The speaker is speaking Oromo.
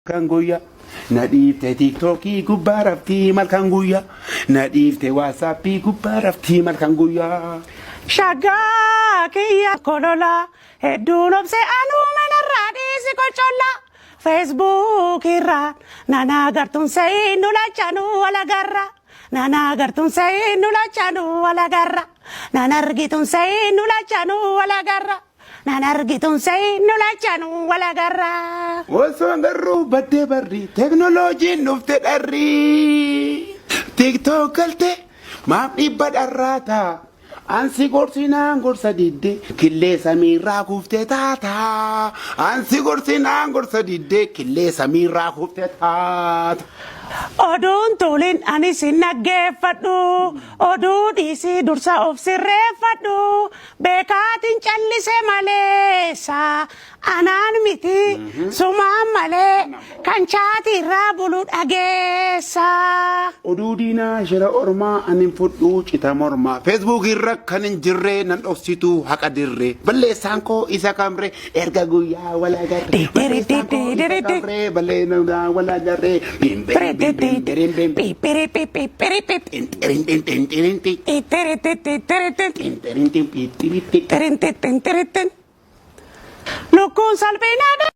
Kanguya. Nadifte TikTokii gubbaa raftii malkan guyyaa. Nadifte WhatsAppii gubbaa raftii malkan guyyaa. Shaggaa kiyya kolola hedduun obse anuu manarraa dhiisi kocholla. Facebook irraa nana agartuun sa'ii nu lachanuu wal agarra. Nana agartuun sa'ii nu lachanuu wal agarra. Nana argituun sa'ii nu lachanuu wal agarra. Nana argituun sa'ii nu lachanuu wal agarra. Osoo garuu baddee barri teknooloojiin dhufte dharri. TikTok galte maaf dhibba dharraata. Ansi gorsinaan gorsa didde killee samiirraa kuftee taata. Ansi gorsinaan gorsa didde killee samiirraa kuftee taata. Oduun tuliin ani si naggeeffadhu. Oduu dhiisii dursa of sirreeffadhu. Beekaatiin callisee maleessa. Anaan miti sumaan malee kan chaatiirraa bulu dhageessa. Oduu diinaa shira ormaa anin fudhuu cita mormaa. Facebook irra kan hin jirre nan dhoksitu haqa dirre. Balleessaan koo isa kamre erga guyyaa wal agarre. Balleessaan koo isa kamre balleessaan wal agarre. Lukkuun salphinaadha.